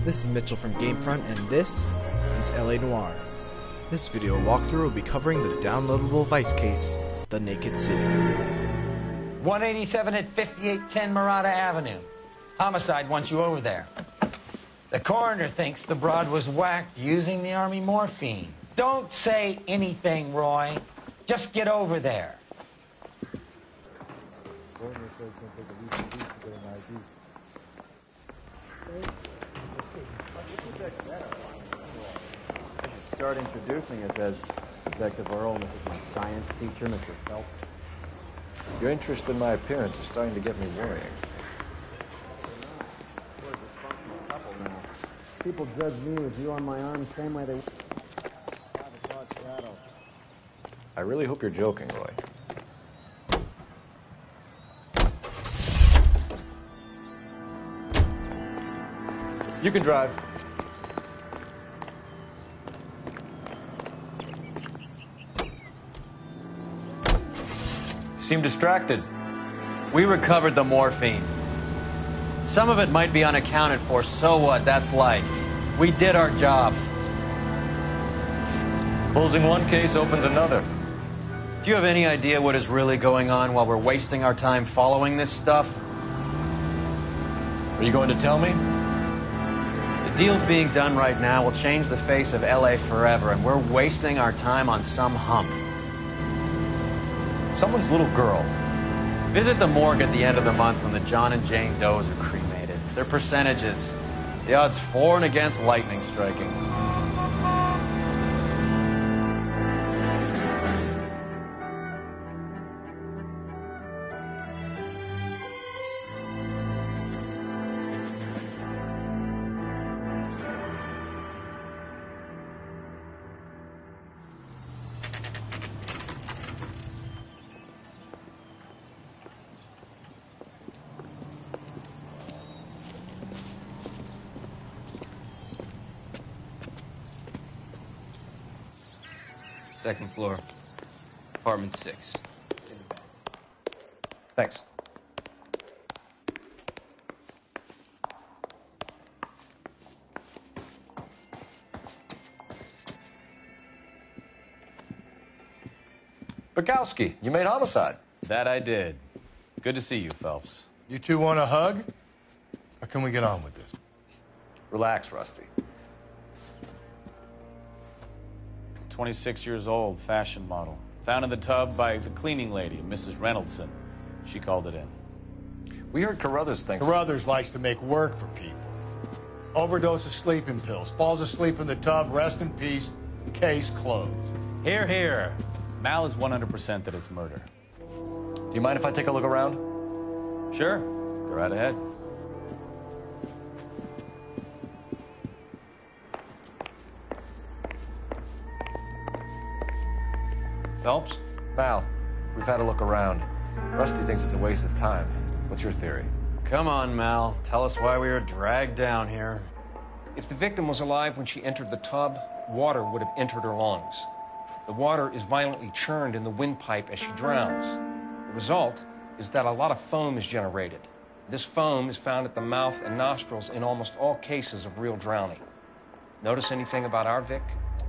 This is Mitchell from Gamefront, and this is LA Noire. This video walkthrough will be covering the downloadable Vice case, The Naked City. 187 at 5810 Murata Avenue. Homicide wants you over there. The coroner thinks the broad was whacked using the Army morphine. Don't say anything, Roy. Just get over there. I should start introducing us as Detective Earl. This is my science teacher, Mr. Phelps. Your interest in my appearance is starting to get me worrying. We're a dysfunctional couple now. People judge me with you on my arm the same way they... I really hope you're joking, Roy. You can drive. Seem distracted. We recovered the morphine. Some of it might be unaccounted for, so what? That's life. We did our job. Closing one case opens another. Do you have any idea what is really going on while we're wasting our time following this stuff? Are you going to tell me? The deals being done right now will change the face of LA forever, and we're wasting our time on some hump. Someone's little girl. Visit the morgue at the end of the month when the John and Jane Does are cremated. Their percentages. The odds for and against lightning striking. Second floor, apartment 6. Thanks. Bukowski, you made homicide. That I did. Good to see you, Phelps. You two want a hug? Or can we get on with this? Relax, Rusty. 26 years old, fashion model. Found in the tub by the cleaning lady, Mrs. Reynoldson. She called it in. We heard Carruthers thinks... Carruthers likes to make work for people. Overdose of sleeping pills. Falls asleep in the tub. Rest in peace. Case closed. Here, here. Mal is 100% that it's murder. Do you mind if I take a look around? Sure. Go right ahead. Phelps? Mal, we've had a look around. Rusty thinks it's a waste of time. What's your theory? Come on, Mal. Tell us why we were dragged down here. If the victim was alive when she entered the tub, water would have entered her lungs. The water is violently churned in the windpipe as she drowns. The result is that a lot of foam is generated. This foam is found at the mouth and nostrils in almost all cases of real drowning. Notice anything about our Vic?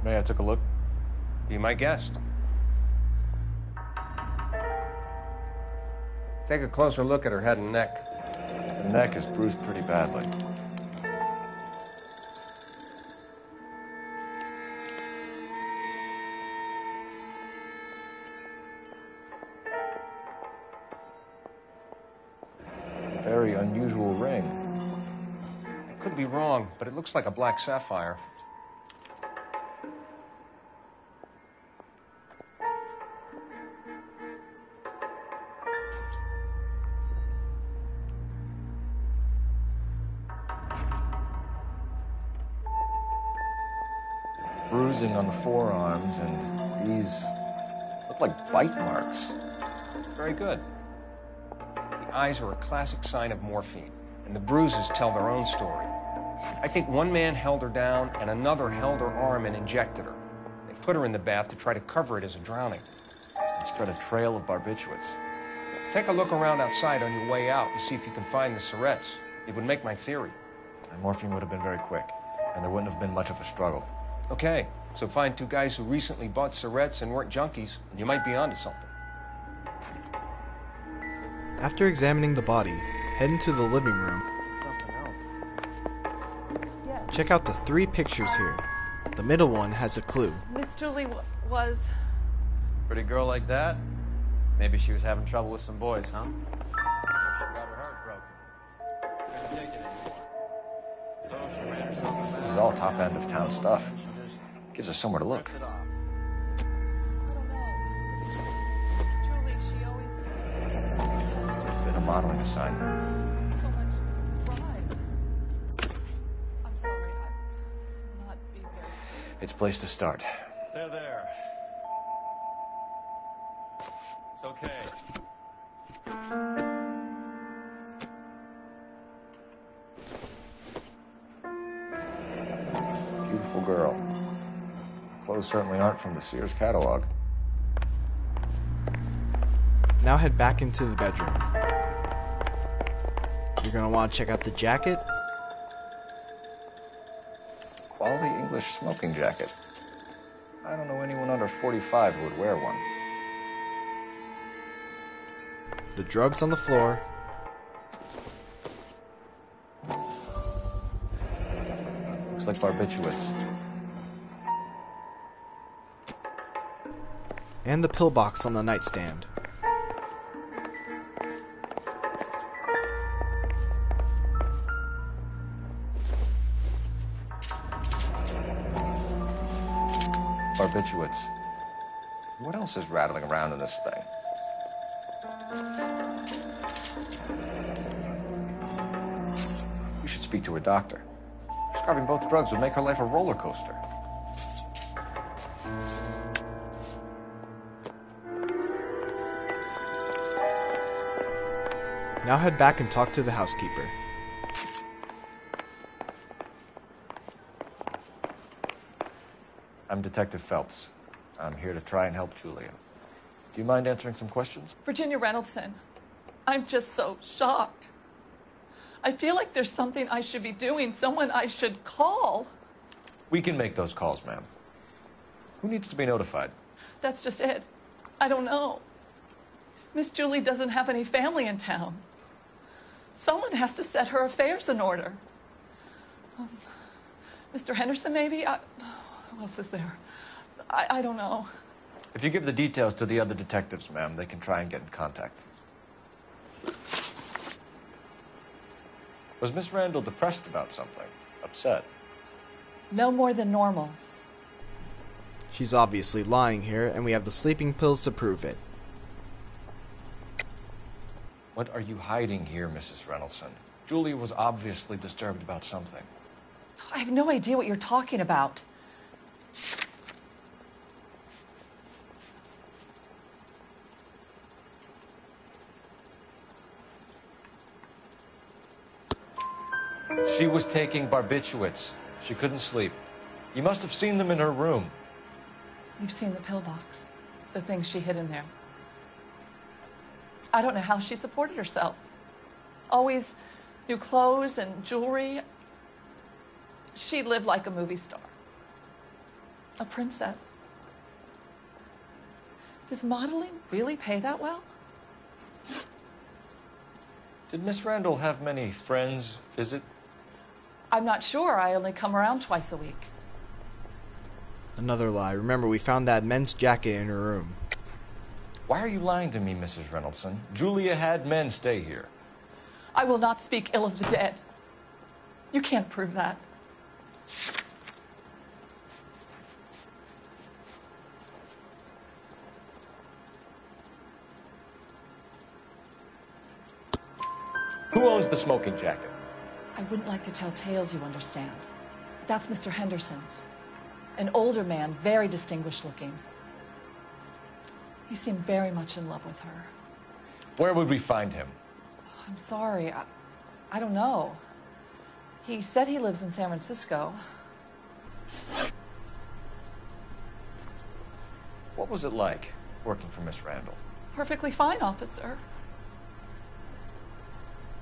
May I took a look? Be my guest. Take a closer look at her head and neck. The neck is bruised pretty badly. Very unusual ring. I could be wrong, but it looks like a black sapphire. Bruising on the forearms, and these look like bite marks. Very good. The eyes are a classic sign of morphine, and the bruises tell their own story. I think one man held her down and another held her arm and injected her. They put her in the bath to try to cover it as a drowning. And spread a trail of barbiturates. Take a look around outside on your way out and see if you can find the syrettes. It would make my theory. The morphine would have been very quick, and there wouldn't have been much of a struggle. Okay, so find two guys who recently bought cigarettes and weren't junkies, and you might be onto something. After examining the body, head into the living room. Check out the 3 pictures here. The middle one has a clue. Miss Julie was... Pretty girl like that? Maybe she was having trouble with some boys, huh? She got her heart broken. Couldn't take it anymore. So she ran herself a This is all top end of town stuff. Gives us somewhere to look. I don't know. Julie, she always... It's been a modeling assignment. So much drive. I'm sorry, I'm not being very... It's a place to start. There. It's okay. Beautiful girl. Clothes certainly aren't from the Sears catalog. Now head back into the bedroom. You're gonna want to check out the jacket. Quality English smoking jacket. I don't know anyone under 45 who would wear one. The drugs on the floor. Looks like barbiturates. And the pill box on the nightstand. Barbiturates. What else is rattling around in this thing? You should speak to a doctor. Prescribing both drugs would make her life a roller coaster. Now head back and talk to the housekeeper. I'm Detective Phelps. I'm here to try and help Julia. Do you mind answering some questions? Virginia Reynoldson, I'm just so shocked. I feel like there's something I should be doing, someone I should call. We can make those calls, ma'am. Who needs to be notified? That's just it. I don't know. Miss Julie doesn't have any family in town. Someone has to set her affairs in order. Mr. Henderson, maybe? Who else is there? I don't know. If you give the details to the other detectives, ma'am, they can try and get in contact. Was Miss Randall depressed about something? Upset? No more than normal. She's obviously lying here, and we have the sleeping pills to prove it. What are you hiding here, Mrs. Reynoldson? Julia was obviously disturbed about something. I have no idea what you're talking about. She was taking barbiturates. She couldn't sleep. You must have seen them in her room. You've seen the pill box, the things she hid in there. I don't know how she supported herself. Always new clothes and jewelry. She lived like a movie star. A princess. Does modeling really pay that well? Did Miss Randall have many friends visit? I'm not sure. I only come around twice a week. Another lie. Remember, we found that men's jacket in her room. Why are you lying to me, Mrs. Reynoldson? Julia had men stay here. I will not speak ill of the dead. You can't prove that. Who owns the smoking jacket? I wouldn't like to tell tales, you understand. That's Mr. Henderson's. An older man, very distinguished looking. He seemed very much in love with her. Where would we find him? I'm sorry. I don't know. He said he lives in San Francisco. What was it like working for Miss Randall? Perfectly fine, officer.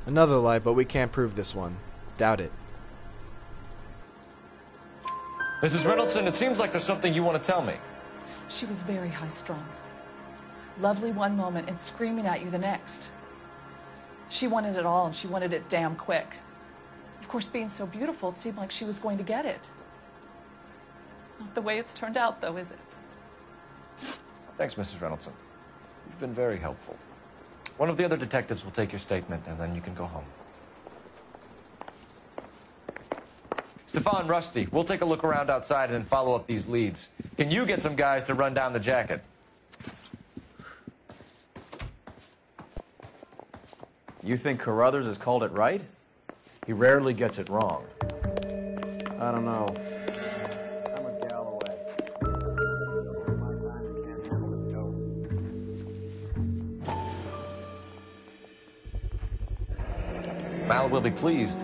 Another lie, but we can't prove this one. Doubt it. Mrs. Reynoldson, it seems like there's something you want to tell me. She was very high-strung. Lovely one moment and screaming at you the next. She wanted it all, and she wanted it damn quick. Of course, being so beautiful, it seemed like she was going to get it. Not the way it's turned out, though, is it? Thanks, Mrs. Reynoldson. You've been very helpful. One of the other detectives will take your statement, and then you can go home. Stefan, Rusty, we'll take a look around outside and then follow up these leads. Can you get some guys to run down the jacket? You think Carruthers has called it right? He rarely gets it wrong. I don't know. I'm a Galloway. My time you can't handle the dope. Mal will be pleased.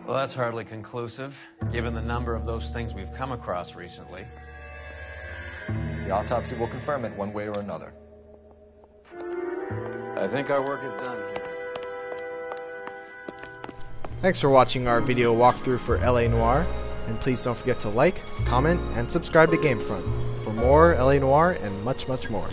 Well, that's hardly conclusive, given the number of those things we've come across recently. The autopsy will confirm it one way or another. I think our work is done here. Thanks for watching our video walkthrough for LA Noire, and please don't forget to like, comment, and subscribe to Gamefront for more LA Noire and much, much more.